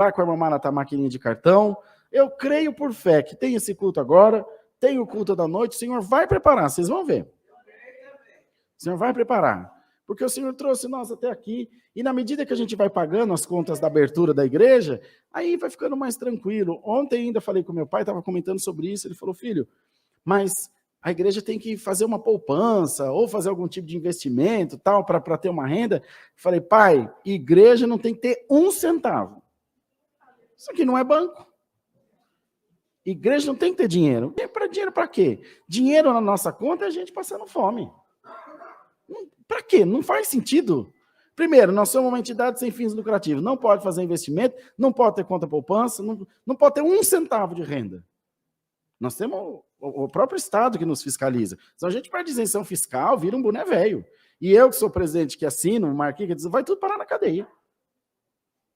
vai com a irmã Mara a maquininha de cartão. Eu creio por fé que tem esse culto agora, tem o culto da noite, o Senhor vai preparar, vocês vão ver. O Senhor vai preparar. Porque o Senhor trouxe nós até aqui, e na medida que a gente vai pagando as contas da abertura da igreja, aí vai ficando mais tranquilo. Ontem ainda falei com meu pai, estava comentando sobre isso, ele falou, filho, mas a igreja tem que fazer uma poupança, ou fazer algum tipo de investimento, tal, para ter uma renda. Falei, pai, igreja não tem que ter 1 centavo. Isso aqui não é banco. Igreja não tem que ter dinheiro. Dinheiro para quê? Dinheiro na nossa conta é a gente passando fome. Para quê? Não faz sentido. Primeiro, nós somos uma entidade sem fins lucrativos. Não pode fazer investimento, não pode ter conta poupança, não pode ter 1 centavo de renda. Nós temos o próprio Estado que nos fiscaliza. Se a gente perde isenção fiscal, vira um boné velho. E eu, que sou presidente, que assino, marquei, que diz, vai tudo parar na cadeia.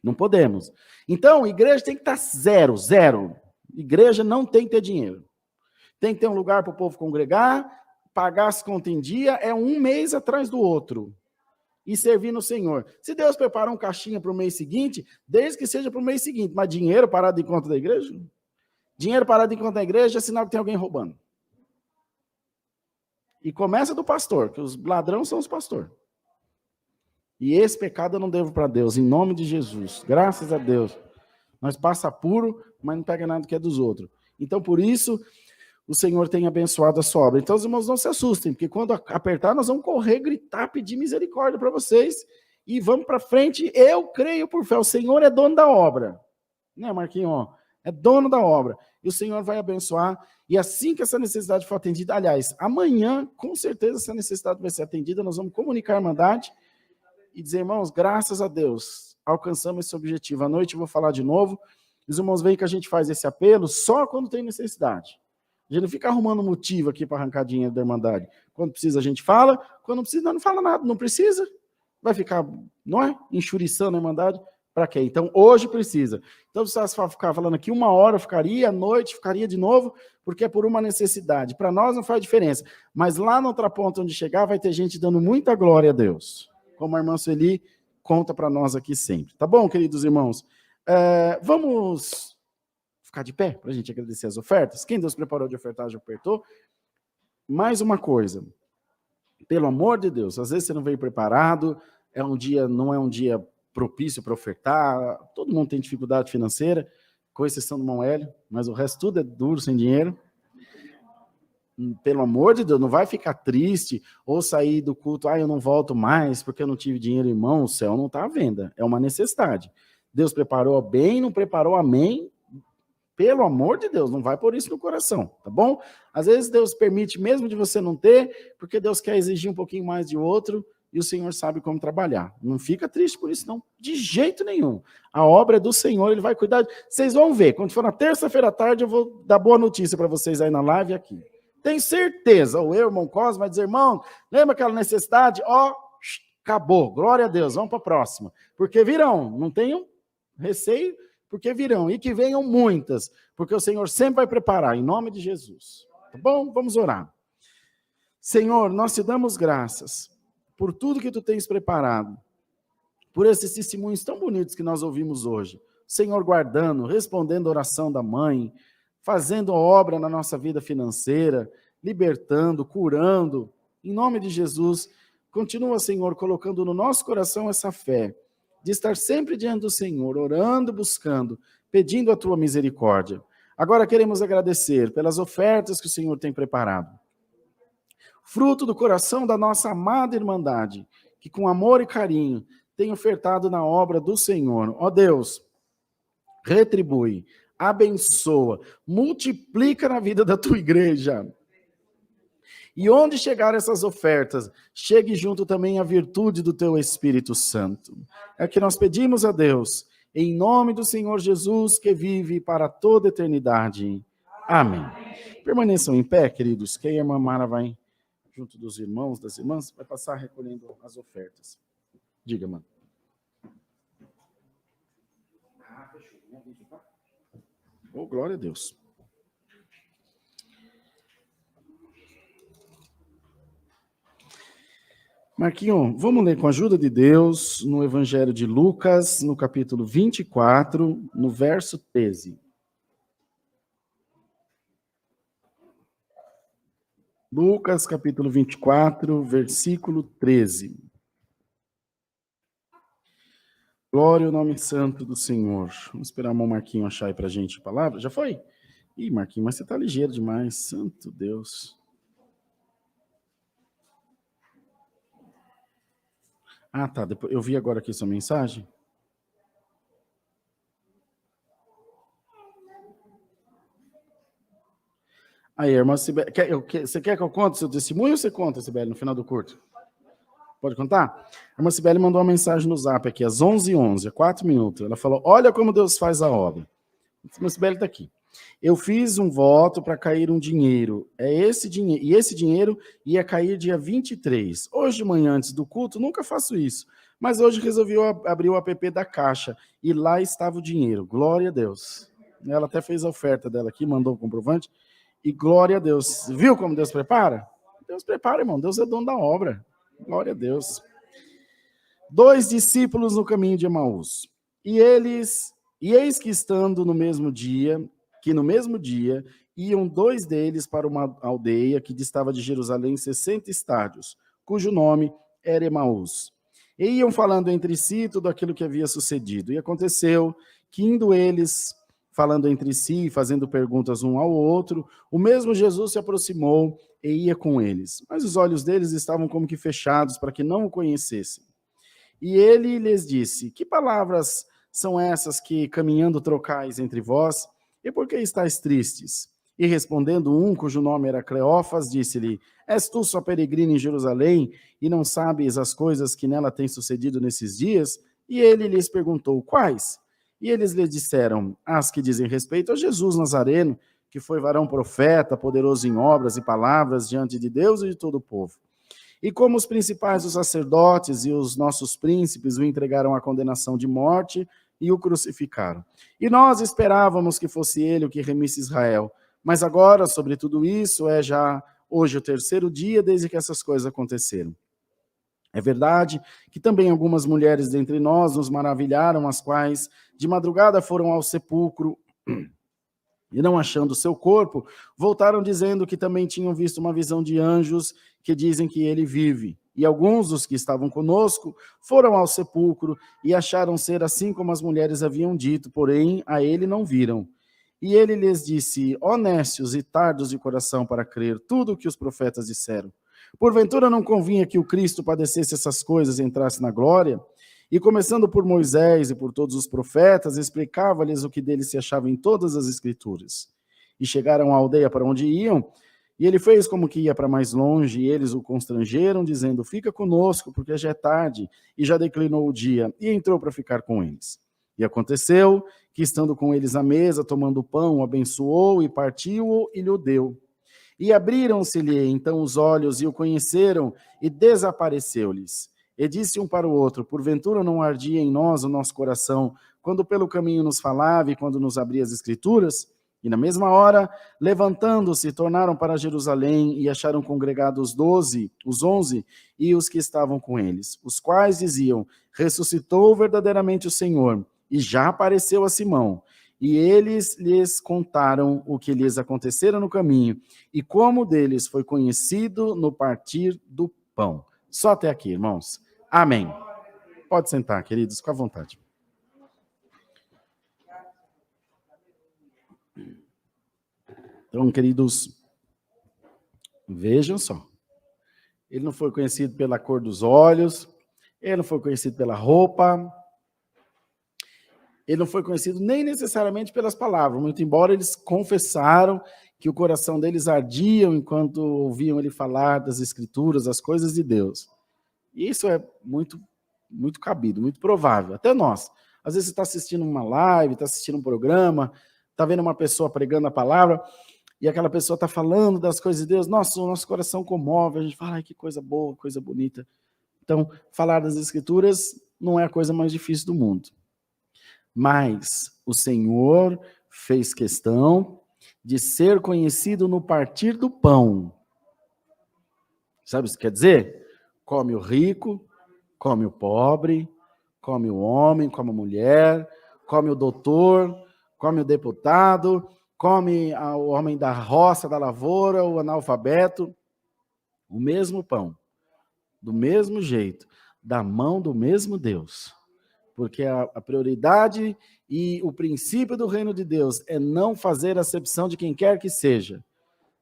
Não podemos. Então, igreja tem que estar zero. Igreja não tem que ter dinheiro. Tem que ter um lugar para o povo congregar, pagar as contas em dia, é um mês atrás do outro. E servir no Senhor. Se Deus preparar um caixinha para o mês seguinte, desde que seja para o mês seguinte, mas dinheiro parado em conta da igreja? Dinheiro parado em conta da igreja é sinal que tem alguém roubando. E começa do pastor, que os ladrões são os pastores. E esse pecado eu não devo para Deus, em nome de Jesus. Graças a Deus. Nós passa puro, mas não pega nada que é dos outros. Então, por isso, o Senhor tem abençoado a sua obra. Então, os irmãos não se assustem, porque quando apertar, nós vamos correr, gritar, pedir misericórdia para vocês e vamos para frente. Eu creio por fé, o Senhor é dono da obra. Né, Marquinhos? É dono da obra. E o Senhor vai abençoar. E assim que essa necessidade for atendida, aliás, amanhã, com certeza, essa necessidade vai ser atendida. Nós vamos comunicar a Irmandade e dizer, irmãos, graças a Deus, alcançamos esse objetivo. À noite eu vou falar de novo. Os irmãos veem que a gente faz esse apelo só quando tem necessidade. A gente não fica arrumando motivo aqui para arrancar dinheiro da Irmandade. Quando precisa, a gente fala. Quando não precisa, não fala nada. Não precisa. Vai ficar, não é? Enxuriçando a Irmandade. Para quê? Então, hoje precisa. Então, se você ficar falando aqui 1 hora, ficaria, à noite, ficaria de novo, porque é por uma necessidade. Para nós não faz diferença. Mas lá na outra ponta onde chegar, vai ter gente dando muita glória a Deus. Como a irmã Sueli conta para nós aqui sempre. Tá bom, queridos irmãos? Vamos ficar de pé para a gente agradecer as ofertas? Quem Deus preparou de ofertagem, apertou. Mais uma coisa. Pelo amor de Deus, às vezes você não veio preparado, não é um dia propício para ofertar, todo mundo tem dificuldade financeira, com exceção do irmão Hélio, mas o resto tudo é duro, sem dinheiro. Pelo amor de Deus, não vai ficar triste ou sair do culto, eu não volto mais porque eu não tive dinheiro, irmão, o céu não está à venda, é uma necessidade. Deus preparou bem, não preparou, amém. Pelo amor de Deus, não vai pôr isso no coração, tá bom? Às vezes Deus permite mesmo de você não ter, porque Deus quer exigir um pouquinho mais de outro, e o Senhor sabe como trabalhar. Não fica triste por isso, não. De jeito nenhum. A obra é do Senhor, Ele vai cuidar. Vocês vão ver, quando for na terça-feira à tarde, eu vou dar boa notícia para vocês aí na live e aqui. Tenho certeza, ou eu, irmão Cosme, vai dizer, irmão, lembra aquela necessidade? Acabou, glória a Deus, vamos para a próxima. Porque virão, não tenham receio, porque virão, e que venham muitas, porque o Senhor sempre vai preparar, em nome de Jesus. Tá bom? Vamos orar. Senhor, nós te damos graças por tudo que tu tens preparado, por esses testemunhos tão bonitos que nós ouvimos hoje. Senhor guardando, respondendo a oração da mãe, fazendo a obra na nossa vida financeira, libertando, curando. Em nome de Jesus, continua, Senhor, colocando no nosso coração essa fé, de estar sempre diante do Senhor, orando, buscando, pedindo a tua misericórdia. Agora queremos agradecer pelas ofertas que o Senhor tem preparado. Fruto do coração da nossa amada Irmandade, que com amor e carinho tem ofertado na obra do Senhor. Ó Deus, retribui, abençoa, multiplica na vida da tua igreja. E onde chegar essas ofertas, chegue junto também a virtude do teu Espírito Santo. É o que nós pedimos a Deus, em nome do Senhor Jesus, que vive para toda a eternidade. Amém. Permaneçam em pé, queridos, que a irmã Mara vai, junto dos irmãos, das irmãs, vai passar recolhendo as ofertas. Diga, mano. Oh, glória a Deus. Marquinho, vamos ler com a ajuda de Deus no Evangelho de Lucas, no capítulo 24, no verso 13. Lucas, capítulo 24, versículo 13. Glória ao nome santo do Senhor. Vamos esperar o Marquinho achar aí pra gente a palavra. Já foi? Ih, Marquinho, mas você tá ligeiro demais. Santo Deus. Ah, tá. Depois, eu vi agora aqui sua mensagem. Aí, irmã Sibeli, você quer que eu conte seu testemunho ou você conta, Sibeli, no final do curso? Pode contar? A irmã Sibeli mandou uma mensagem no zap aqui, às 11h11, há 4 minutos. Ela falou, olha como Deus faz a obra. A irmã Sibeli está aqui. Eu fiz um voto para cair um dinheiro. E esse dinheiro ia cair dia 23. Hoje de manhã, antes do culto, nunca faço isso. Mas hoje resolvi abrir o app da Caixa. E lá estava o dinheiro. Glória a Deus. Ela até fez a oferta dela aqui, mandou o comprovante. E glória a Deus. Viu como Deus prepara? Deus prepara, irmão. Deus é dono da obra. Glória a Deus. 2 discípulos no caminho de Emaús. E eis que estando no mesmo dia, iam 2 deles para uma aldeia que distava de Jerusalém 60 estádios, cujo nome era Emaús. E iam falando entre si tudo aquilo que havia sucedido. E aconteceu que indo eles falando entre si, fazendo perguntas um ao outro, o mesmo Jesus se aproximou e ia com eles. Mas os olhos deles estavam como que fechados para que não o conhecessem. E ele lhes disse, que palavras são essas que, caminhando, trocais entre vós? E por que estáis tristes? E respondendo um, cujo nome era Cleófas, disse-lhe, és tu só peregrino em Jerusalém, e não sabes as coisas que nela têm sucedido nesses dias? E ele lhes perguntou, quais? E eles lhe disseram, as que dizem respeito a Jesus Nazareno, que foi varão profeta, poderoso em obras e palavras diante de Deus e de todo o povo. E como os principais dos sacerdotes e os nossos príncipes o entregaram à condenação de morte e o crucificaram. E nós esperávamos que fosse ele o que remisse Israel. Mas agora, sobre tudo isso, é já hoje o 3º dia desde que essas coisas aconteceram. É verdade que também algumas mulheres dentre nós nos maravilharam, as quais de madrugada foram ao sepulcro e não achando seu corpo, voltaram dizendo que também tinham visto uma visão de anjos que dizem que ele vive. E alguns dos que estavam conosco foram ao sepulcro e acharam ser assim como as mulheres haviam dito, porém a ele não viram. E ele lhes disse, honestos e tardos de coração para crer tudo o que os profetas disseram. Porventura não convinha que o Cristo padecesse essas coisas e entrasse na glória? E começando por Moisés e por todos os profetas, explicava-lhes o que dele se achava em todas as escrituras. E chegaram à aldeia para onde iam, e ele fez como que ia para mais longe, e eles o constrangeram, dizendo, fica conosco, porque já é tarde, e já declinou o dia, e entrou para ficar com eles. E aconteceu que, estando com eles à mesa, tomando o pão, abençoou e partiu-o e lhe deu. E abriram-se-lhe então os olhos, e o conheceram, e desapareceu-lhes. E disse um para o outro, porventura não ardia em nós o nosso coração, quando pelo caminho nos falava e quando nos abria as escrituras? E na mesma hora, levantando-se, tornaram para Jerusalém e acharam congregados os 11 e os que estavam com eles, os quais diziam, ressuscitou verdadeiramente o Senhor, e já apareceu a Simão. E eles lhes contaram o que lhes acontecera no caminho, e como deles foi conhecido no partir do pão. Só até aqui, irmãos. Amém. Pode sentar, queridos, com a vontade. Então, queridos, vejam só. Ele não foi conhecido pela cor dos olhos, ele não foi conhecido pela roupa, ele não foi conhecido nem necessariamente pelas palavras, muito embora eles confessaram que o coração deles ardia enquanto ouviam ele falar das Escrituras, das coisas de Deus. E isso é muito cabido, muito provável, até nós. Às vezes você está assistindo uma live, está assistindo um programa, está vendo uma pessoa pregando a palavra, e aquela pessoa está falando das coisas de Deus, nossa, o nosso coração comove, a gente fala, ai, que coisa boa, coisa bonita. Então, falar das Escrituras não é a coisa mais difícil do mundo. Mas o Senhor fez questão de ser conhecido no partir do pão. Sabe o que quer dizer? Come o rico, come o pobre, come o homem, come a mulher, come o doutor, come o deputado, come o homem da roça, da lavoura, o analfabeto. O mesmo pão, do mesmo jeito, da mão do mesmo Deus. Porque a prioridade e o princípio do reino de Deus é não fazer acepção de quem quer que seja.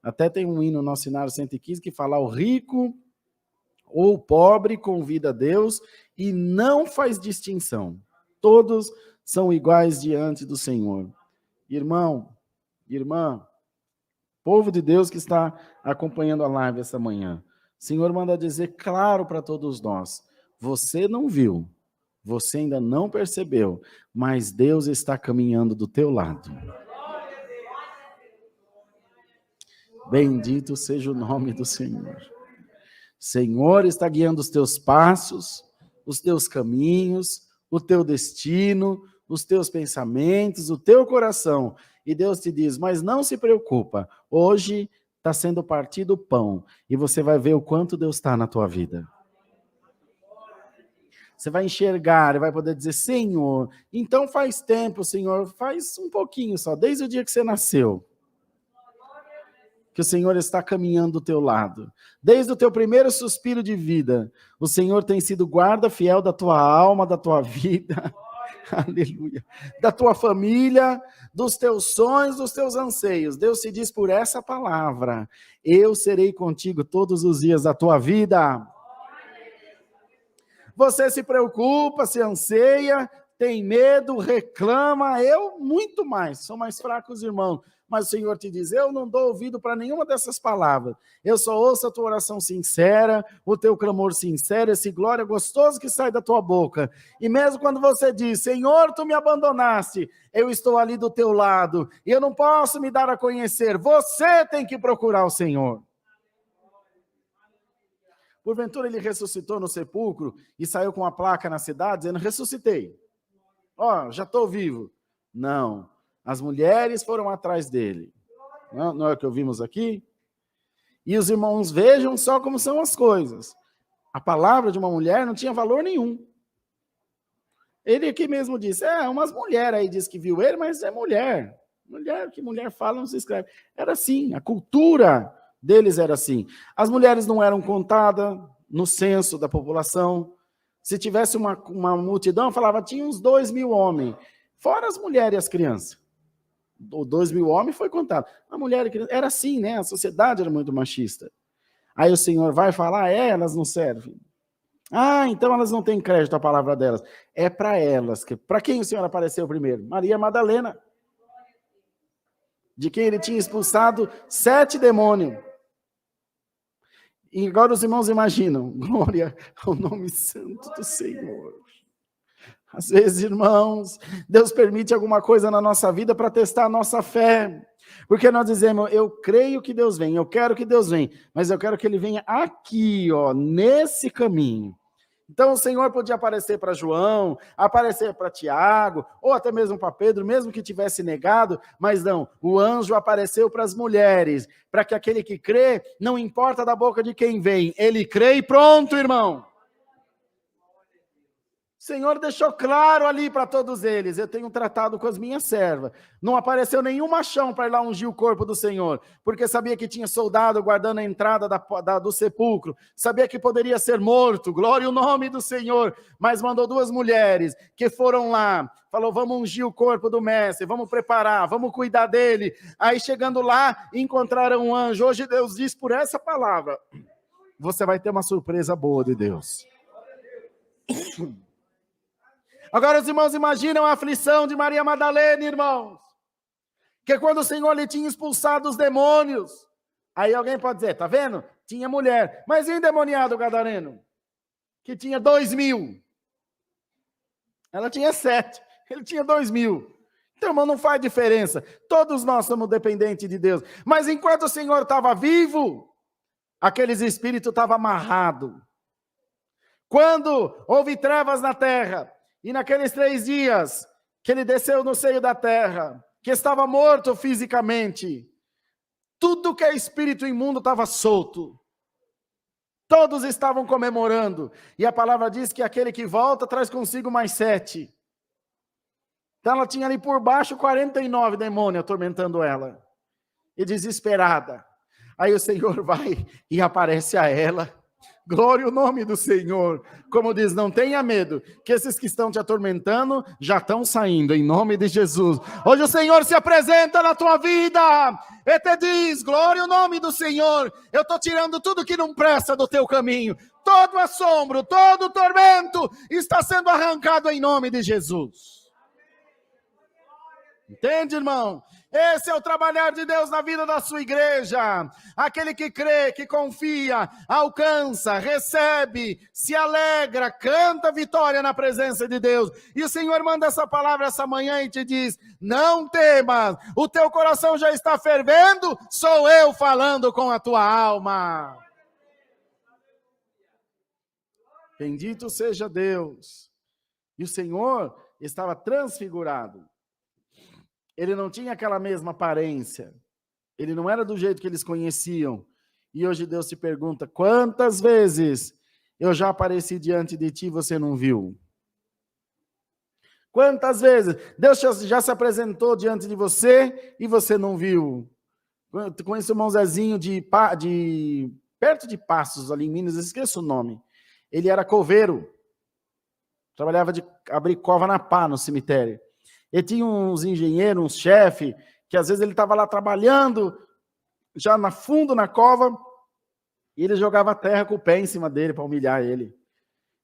Até tem um hino no nosso Inário 115 que fala: o rico ou o pobre convida a Deus e não faz distinção. Todos são iguais diante do Senhor. Irmão, irmã, povo de Deus que está acompanhando a live essa manhã, o Senhor manda dizer claro para todos nós: você não viu, você ainda não percebeu, mas Deus está caminhando do teu lado. Bendito seja o nome do Senhor. Senhor está guiando os teus passos, os teus caminhos, o teu destino, os teus pensamentos, o teu coração. E Deus te diz: mas não se preocupa, hoje está sendo partido o pão, e você vai ver o quanto Deus está na tua vida. Você vai enxergar e vai poder dizer: Senhor, então faz tempo, Senhor, faz um pouquinho só, desde o dia que você nasceu, que o Senhor está caminhando do teu lado. Desde o teu primeiro suspiro de vida, o Senhor tem sido guarda fiel da tua alma, da tua vida, aleluia, da tua família, dos teus sonhos, dos teus anseios. Deus te diz por essa palavra: eu serei contigo todos os dias da tua vida. Você se preocupa, se anseia, tem medo, reclama, eu muito mais, sou mais fraco os irmãos. Mas o Senhor te diz: eu não dou ouvido para nenhuma dessas palavras. Eu só ouço a tua oração sincera, o teu clamor sincero, esse glória gostoso que sai da tua boca. E mesmo quando você diz: Senhor, tu me abandonaste, eu estou ali do teu lado, e eu não posso me dar a conhecer. Você tem que procurar o Senhor. Porventura ele ressuscitou no sepulcro e saiu com uma placa na cidade dizendo: ressuscitei. Ó, já estou vivo. Não. As mulheres foram atrás dele. Não é o que ouvimos aqui? E os irmãos vejam só como são as coisas. A palavra de uma mulher não tinha valor nenhum. Ele aqui mesmo disse: umas mulheres aí diz que viu ele, mas é mulher. Mulher, que mulher fala não se escreve. Era assim, a cultura deles era assim. As mulheres não eram contadas no censo da população. Se tivesse uma multidão, falava, tinha uns 2.000 homens. Fora as mulheres e as crianças. 2.000 homens foi contado. A mulher e a criança, era assim, né? A sociedade era muito machista. Aí o Senhor vai falar: elas não servem. Então elas não têm crédito à palavra delas. É para elas. Para quem o Senhor apareceu primeiro? Maria Madalena. De quem ele tinha expulsado 7 demônios. E agora os irmãos imaginam: glória ao nome santo do Senhor. Às vezes, irmãos, Deus permite alguma coisa na nossa vida para testar a nossa fé. Porque nós dizemos: eu creio que Deus vem, eu quero que Deus venha, mas eu quero que Ele venha aqui, nesse caminho. Então o Senhor podia aparecer para João, aparecer para Tiago, ou até mesmo para Pedro, mesmo que tivesse negado, mas não, o anjo apareceu para as mulheres, para que aquele que crê, não importa da boca de quem vem, ele crê e pronto, irmão. O Senhor deixou claro ali para todos eles: eu tenho tratado com as minhas servas. Não apareceu nenhum machão para ir lá ungir o corpo do Senhor, porque sabia que tinha soldado guardando a entrada do sepulcro, sabia que poderia ser morto, glória ao nome do Senhor, mas mandou 2 mulheres que foram lá, falou: vamos ungir o corpo do mestre, vamos preparar, vamos cuidar dele. Aí chegando lá, encontraram um anjo. Hoje Deus diz por essa palavra: você vai ter uma surpresa boa de Deus. Agora os irmãos imaginam a aflição de Maria Madalena, irmãos. Que quando o Senhor lhe tinha expulsado os demônios. Aí alguém pode dizer: tá vendo? Tinha mulher. Mas e endemoniado o gadareno? Que tinha 2.000. Ela tinha 7. Ele tinha 2.000. Então, irmão, não faz diferença. Todos nós somos dependentes de Deus. Mas enquanto o Senhor estava vivo, aqueles espíritos estavam amarrados. Quando houve trevas na terra, e naqueles 3 dias que ele desceu no seio da terra, que estava morto fisicamente, tudo que é espírito imundo estava solto. Todos estavam comemorando. E a palavra diz que aquele que volta traz consigo mais 7. Então ela tinha ali por baixo 49 demônios atormentando ela. E desesperada. Aí o Senhor vai e aparece a ela. Glória ao nome do Senhor. Como diz, não tenha medo, que esses que estão te atormentando já estão saindo, em nome de Jesus. Hoje o Senhor se apresenta na tua vida e te diz, glória ao nome do Senhor. Eu estou tirando tudo que não presta do teu caminho. Todo assombro, todo tormento está sendo arrancado em nome de Jesus. Entende, irmão? Esse é o trabalhar de Deus na vida da sua igreja. Aquele que crê, que confia, alcança, recebe, se alegra, canta vitória na presença de Deus. E o Senhor manda essa palavra essa manhã e te diz, não temas, o teu coração já está fervendo, sou eu falando com a tua alma. Bendito seja Deus. E o Senhor estava transfigurado. Ele não tinha aquela mesma aparência. Ele não era do jeito que eles conheciam. E hoje Deus te pergunta, quantas vezes eu já apareci diante de ti e você não viu? Quantas vezes Deus já se apresentou diante de você e você não viu? Eu conheço o irmão Zezinho perto de Passos, ali em Minas, eu esqueço o nome. Ele era coveiro. Trabalhava de abrir cova na pá no cemitério. E tinha uns engenheiros, uns chefes, que às vezes ele estava lá trabalhando, já no fundo na cova, e ele jogava terra com o pé em cima dele para humilhar ele.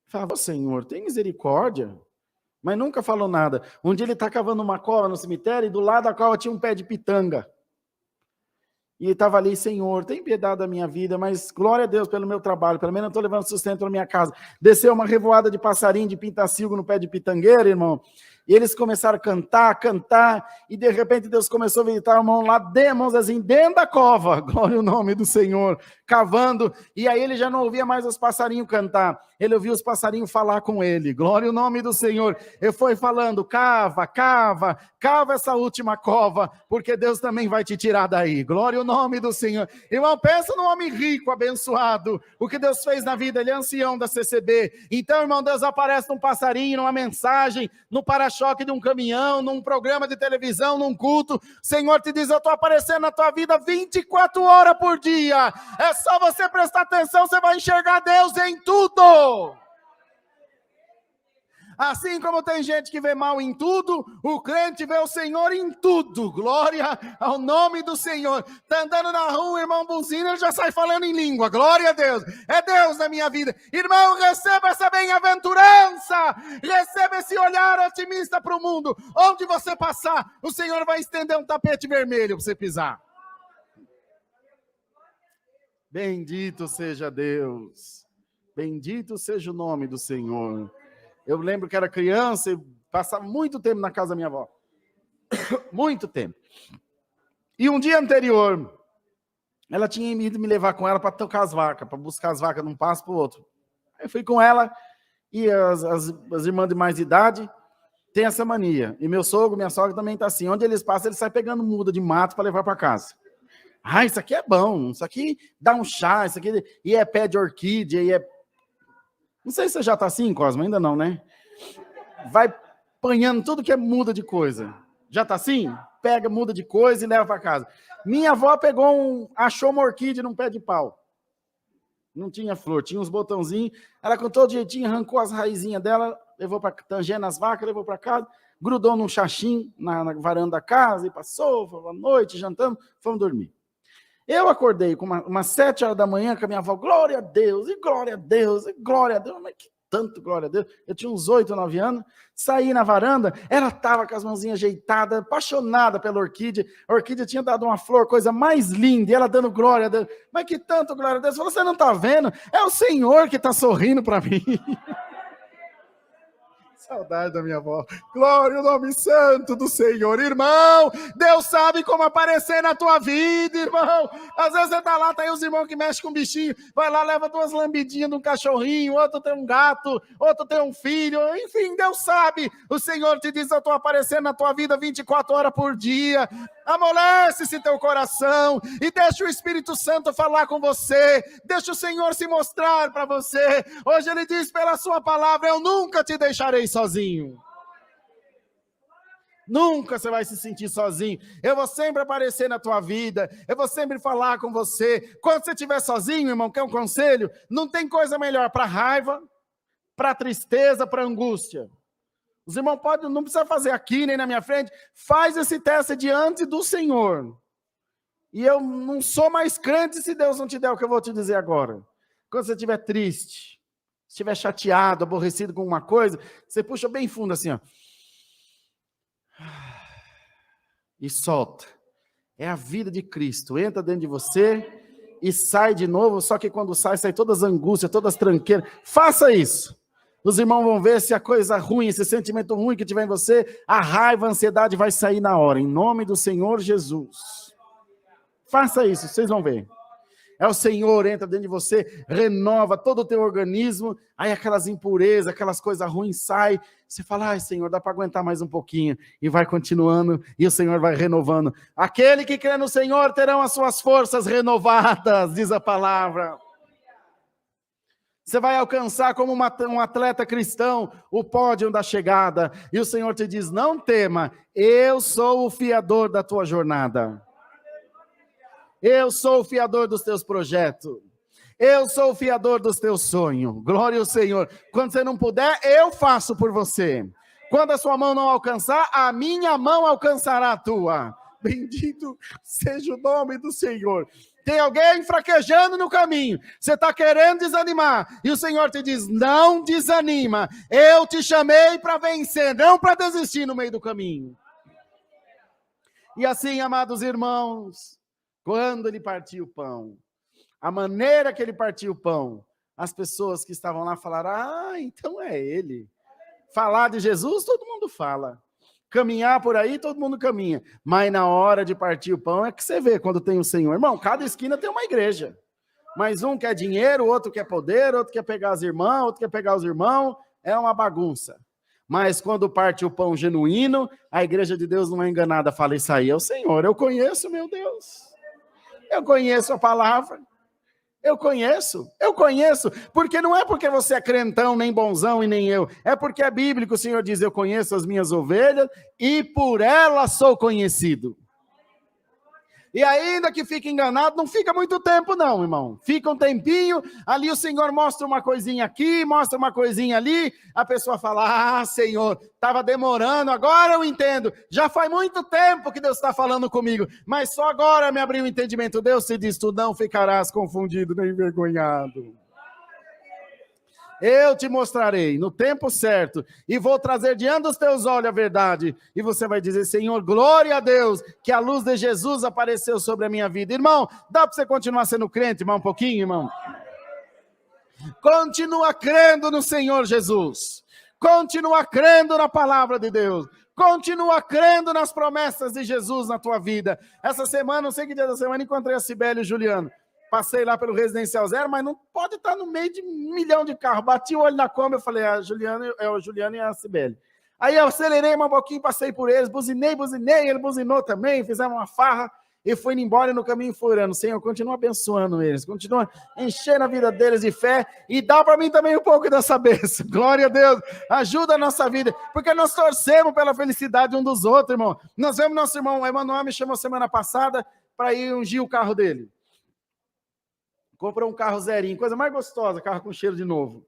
Falava, Senhor, tem misericórdia. Mas nunca falou nada. Um dia ele está cavando uma cova no cemitério, e do lado da cova tinha um pé de pitanga. E ele estava ali, Senhor, tem piedade da minha vida, mas glória a Deus pelo meu trabalho, pelo menos eu estou levando sustento na minha casa. Desceu uma revoada de passarinho, de pintacilgo no pé de pitangueira, irmão. E eles começaram a cantar, e de repente Deus começou a visitar o irmão lá, assim, dentro da cova, glória ao nome do Senhor, cavando, e aí ele já não ouvia mais os passarinhos cantar, ele ouvia os passarinhos falar com ele, glória ao nome do Senhor. Ele foi falando, cava essa última cova, porque Deus também vai te tirar daí, glória ao nome do Senhor. Irmão, pensa num homem rico, abençoado, o que Deus fez na vida, ele é ancião da CCB, então, irmão, Deus aparece num passarinho, numa mensagem, no para-choque de um caminhão, num programa de televisão, num culto. Senhor te diz, eu estou aparecendo na tua vida 24 horas por dia. É só você prestar atenção, você vai enxergar Deus em tudo. Assim como tem gente que vê mal em tudo, o crente vê o Senhor em tudo. Glória ao nome do Senhor. Está andando na rua, irmão buzina, ele já sai falando em língua. Glória a Deus. É Deus na minha vida. Irmão, receba essa bem-aventurança. Receba esse olhar otimista para o mundo. Onde você passar, o Senhor vai estender um tapete vermelho para você pisar. Bendito seja Deus. Bendito seja o nome do Senhor. Eu lembro que era criança e passava muito tempo na casa da minha avó. Muito tempo. E um dia anterior, ela tinha ido me levar com ela para tocar as vacas, para buscar as vacas de um passo para o outro. Aí eu fui com ela e as irmãs de mais idade têm essa mania. E meu sogro, minha sogra também está assim. Onde eles passam, eles saem pegando muda de mato para levar para casa. Ah, isso aqui é bom, isso aqui dá um chá, isso aqui... E é pé de orquídea, e é... Não sei se você já está assim, Cosmo, ainda não, né? Vai apanhando tudo que é muda de coisa. Já está assim? Pega, muda de coisa e leva para casa. Minha avó achou uma orquídea num pé de pau. Não tinha flor, tinha uns botãozinhos. Ela com todo jeitinho arrancou as raizinhas dela, levou para tangendo as vacas, levou para casa, grudou num chachim na varanda da casa e passou, foi à noite, jantamos, fomos dormir. Eu acordei com umas 7 horas da manhã com a minha avó, glória a Deus, e glória a Deus, e glória a Deus. Mas que tanto glória a Deus. Eu tinha uns 8, 9 anos, saí na varanda, ela estava com as mãozinhas ajeitadas, apaixonada pela orquídea. A orquídea tinha dado uma flor, coisa mais linda, e ela dando glória a Deus. Mas que tanto glória a Deus. Falou, você não está vendo? É o Senhor que está sorrindo para mim. Saudade da minha avó. Glória ao nome santo do Senhor. Irmão, Deus sabe como aparecer na tua vida, irmão. Às vezes você tá lá, tá aí os irmãos que mexem com bichinho, vai lá, leva 2 lambidinhas de um cachorrinho, outro tem um gato, outro tem um filho, enfim, Deus sabe. O Senhor te diz, eu estou aparecendo na tua vida 24 horas por dia. Amolece esse teu coração e deixa o Espírito Santo falar com você. Deixa o Senhor se mostrar para você. Hoje Ele diz pela sua palavra: eu nunca te deixarei sozinho. Nunca você vai se sentir sozinho. Eu vou sempre aparecer na tua vida. Eu vou sempre falar com você. Quando você estiver sozinho, irmão, quer um conselho? Não tem coisa melhor para raiva, para tristeza, para angústia. Os irmãos podem, não precisa fazer aqui nem na minha frente. Faz esse teste diante do Senhor. E eu não sou mais crente se Deus não te der o que eu vou te dizer agora. Quando você estiver triste, estiver chateado, aborrecido com uma coisa, você puxa bem fundo assim, ó. E solta. É a vida de Cristo. Entra dentro de você e sai de novo. Só que quando sai todas as angústias, todas as tranqueiras. Faça isso. Os irmãos vão ver se a coisa ruim, esse sentimento ruim que tiver em você, a raiva, a ansiedade vai sair na hora. Em nome do Senhor Jesus. Faça isso, vocês vão ver. É o Senhor, entra dentro de você, renova todo o teu organismo, aí aquelas impurezas, aquelas coisas ruins saem, você fala: ai Senhor, dá para aguentar mais um pouquinho, e vai continuando, e o Senhor vai renovando. Aquele que crê no Senhor terão as suas forças renovadas, diz a palavra. Você vai alcançar como um atleta cristão o pódio da chegada, e o Senhor te diz: não tema, eu sou o fiador da tua jornada. Eu sou o fiador dos teus projetos. Eu sou o fiador dos teus sonhos. Glória ao Senhor. Quando você não puder, eu faço por você. Quando a sua mão não alcançar, a minha mão alcançará a tua. Bendito seja o nome do Senhor. Tem alguém fraquejando no caminho. Você está querendo desanimar. E o Senhor te diz: não desanima. Eu te chamei para vencer, não para desistir no meio do caminho. E assim, amados irmãos, quando ele partiu o pão, a maneira que ele partiu o pão, as pessoas que estavam lá falaram: ah, então é ele. Falar de Jesus, todo mundo fala. Caminhar por aí, todo mundo caminha. Mas na hora de partir o pão é que você vê quando tem o Senhor. Irmão, cada esquina tem uma igreja. Mas um quer dinheiro, outro quer poder, outro quer pegar as irmãs, outro quer pegar os irmãos. É uma bagunça. Mas quando parte o pão genuíno, a igreja de Deus não é enganada. Fala: isso aí é o Senhor. Eu conheço, meu Deus. Eu conheço a palavra, eu conheço, porque não é porque você é crentão, nem bonzão e nem eu, é porque é bíblico. O Senhor diz: eu conheço as minhas ovelhas e por elas sou conhecido. E ainda que fique enganado, não fica muito tempo não, irmão. Fica um tempinho, ali o Senhor mostra uma coisinha aqui, mostra uma coisinha ali, a pessoa fala: ah, Senhor, estava demorando, agora eu entendo. Já faz muito tempo que Deus está falando comigo, mas só agora me abriu o entendimento. Deus te diz: tu não ficarás confundido nem envergonhado. Eu te mostrarei no tempo certo e vou trazer diante dos teus olhos a verdade. E você vai dizer: Senhor, glória a Deus, que a luz de Jesus apareceu sobre a minha vida. Irmão, dá para você continuar sendo crente, irmão, um pouquinho, irmão? Continua crendo no Senhor Jesus. Continua crendo na palavra de Deus. Continua crendo nas promessas de Jesus na tua vida. Essa semana, não sei que dia da semana, encontrei a Cibele e o Juliano. Passei lá pelo Residencial Zero, mas não pode estar no meio de 1 milhão de carros. Bati o olho na Kombi, eu falei: o Juliano e a Cibele. Aí eu acelerei um pouquinho, passei por eles, buzinei, ele buzinou também, fizemos uma farra e fui embora, e no caminho furando. Senhor, continua abençoando eles, continua enchendo a vida deles de fé e dá para mim também um pouco dessa bênção. Glória a Deus, ajuda a nossa vida, porque nós torcemos pela felicidade um dos outros, irmão. Nós vemos nosso irmão Emanuel, me chamou semana passada para ir ungir o carro dele. Comprou um carro zerinho, coisa mais gostosa, carro com cheiro de novo.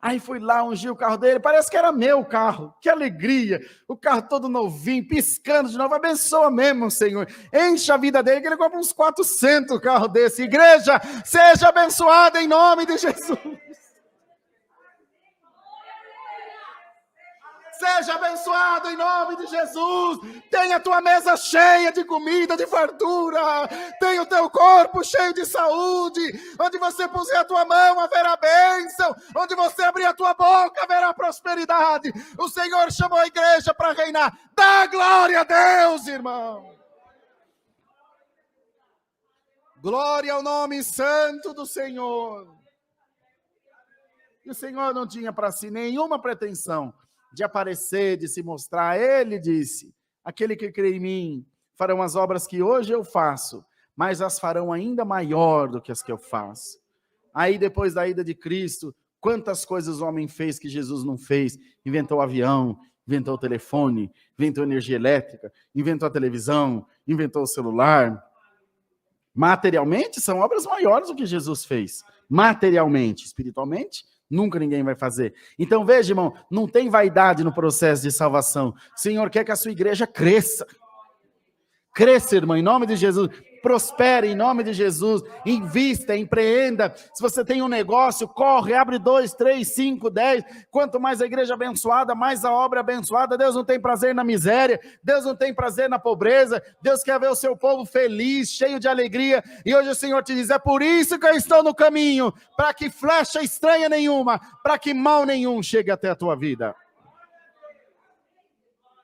Aí fui lá, ungi o carro dele, parece que era meu carro. Que alegria, o carro todo novinho, piscando de novo. Abençoa mesmo, Senhor. Enche a vida dele, que ele compra uns 400 carros desse. Igreja, seja abençoada em nome de Jesus. Seja abençoado em nome de Jesus. Tenha a tua mesa cheia de comida, de fartura. Tenha o teu corpo cheio de saúde. Onde você puser a tua mão, haverá bênção. Onde você abrir a tua boca, haverá prosperidade. O Senhor chamou a igreja para reinar. Dá glória a Deus, irmão. Glória ao nome santo do Senhor. E o Senhor não tinha para si nenhuma pretensão de aparecer, de se mostrar. Ele disse: aquele que crê em mim, farão as obras que hoje eu faço, mas as farão ainda maior do que as que eu faço. Aí depois da ida de Cristo, quantas coisas o homem fez que Jesus não fez? Inventou o avião, inventou o telefone, inventou energia elétrica, inventou a televisão, inventou o celular. Materialmente, são obras maiores do que Jesus fez. Materialmente, espiritualmente, nunca ninguém vai fazer. Então veja, irmão, não tem vaidade no processo de salvação. O Senhor quer que a sua igreja cresça. Cresça, irmão, em nome de Jesus. Prospere em nome de Jesus, invista, empreenda. Se você tem um negócio, corre, abre 2, 3, 5, 10. Quanto mais a igreja abençoada, mais a obra abençoada. Deus não tem prazer na miséria, Deus não tem prazer na pobreza. Deus quer ver o seu povo feliz, cheio de alegria. E hoje o Senhor te diz, é por isso que eu estou no caminho, para que flecha estranha nenhuma, para que mal nenhum chegue até a tua vida.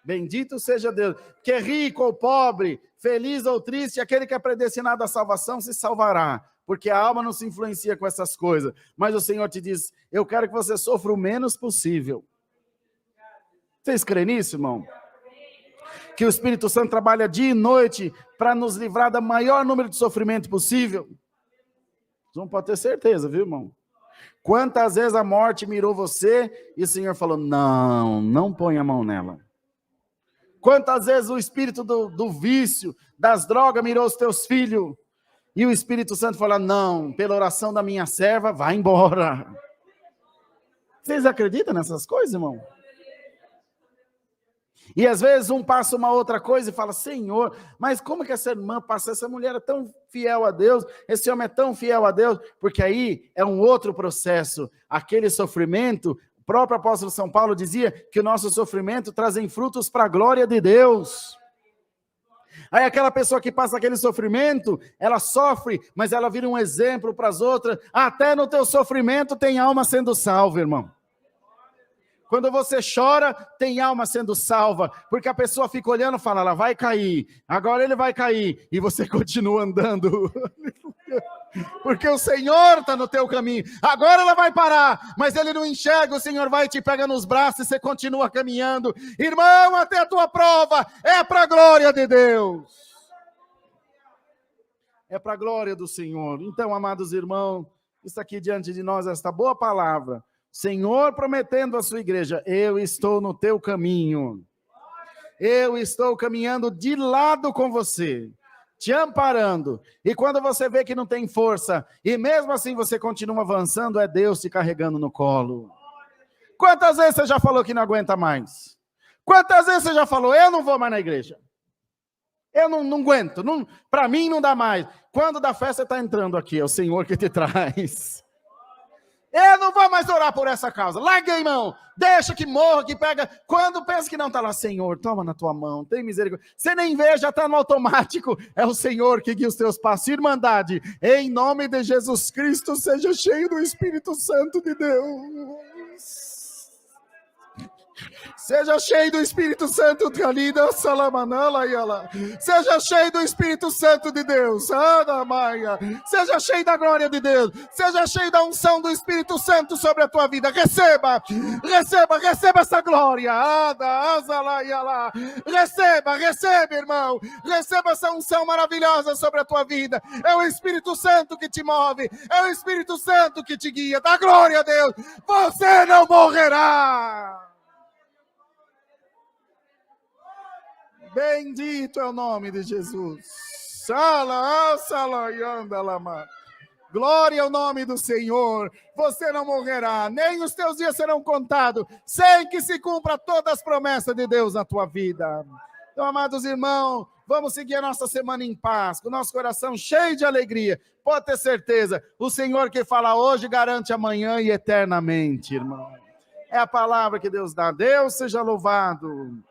Bendito seja Deus, que é rico ou pobre, feliz ou triste, aquele que é predestinado à salvação se salvará, porque a alma não se influencia com essas coisas. Mas o Senhor te diz, eu quero que você sofra o menos possível. Vocês creem nisso, irmão? Que o Espírito Santo trabalha dia e noite para nos livrar do maior número de sofrimento possível? Não pode ter certeza, viu, irmão? Quantas vezes a morte mirou você e o Senhor falou, não põe a mão nela. Quantas vezes o espírito do vício, das drogas, mirou os teus filhos, e o Espírito Santo fala, não, pela oração da minha serva, vai embora. Vocês acreditam nessas coisas, irmão? E às vezes um passa uma outra coisa e fala, Senhor, mas como que essa irmã passa? Essa mulher é tão fiel a Deus, esse homem é tão fiel a Deus, porque aí é um outro processo, aquele sofrimento. O próprio apóstolo São Paulo dizia que o nosso sofrimento trazem frutos para a glória de Deus. Aí aquela pessoa que passa aquele sofrimento, ela sofre, mas ela vira um exemplo para as outras. Até no teu sofrimento tem alma sendo salva, irmão. Quando você chora, tem alma sendo salva, porque a pessoa fica olhando e fala, ela vai cair, agora ele vai cair, e você continua andando, porque o Senhor está no teu caminho, agora ela vai parar, mas ele não enxerga, o Senhor vai e te pega nos braços, e você continua caminhando, irmão, até a tua prova, é para a glória de Deus, é para a glória do Senhor. Então, amados irmãos, está aqui diante de nós esta boa palavra, Senhor prometendo à sua igreja, eu estou no teu caminho, eu estou caminhando de lado com você, te amparando, e quando você vê que não tem força, e mesmo assim você continua avançando, é Deus te carregando no colo. Quantas vezes você já falou que não aguenta mais? Quantas vezes você já falou, eu não vou mais na igreja, eu não aguento, para mim não dá mais. Quando da festa está entrando aqui, é o Senhor que te traz. Eu não vou mais orar por essa causa. Larga, irmão. Deixa que morra, que pega. Quando pensa que não está lá, Senhor, toma na tua mão, tem misericórdia. Você nem vê, já está no automático. É o Senhor que guia os teus passos. Irmandade, em nome de Jesus Cristo, seja cheio do Espírito Santo de Deus. Seja cheio do Espírito Santo de Alida, Salamanala e Alá. Seja cheio do Espírito Santo de Deus, Ana Maia. Seja cheio da glória de Deus. Seja cheio da unção do Espírito Santo sobre a tua vida. Receba, receba, receba essa glória. Ada, Azala e Alá. Receba, receba, irmão. Receba essa unção maravilhosa sobre a tua vida. É o Espírito Santo que te move. É o Espírito Santo que te guia. Dá glória a Deus. Você não morrerá. Bendito é o nome de Jesus. Glória ao nome do Senhor. Você não morrerá, nem os teus dias serão contados, sem que se cumpra todas as promessas de Deus na tua vida. Então, amados irmãos, vamos seguir a nossa semana em paz, com o nosso coração cheio de alegria. Pode ter certeza, o Senhor que fala hoje garante amanhã e eternamente, irmão. É a palavra que Deus dá. Deus seja louvado.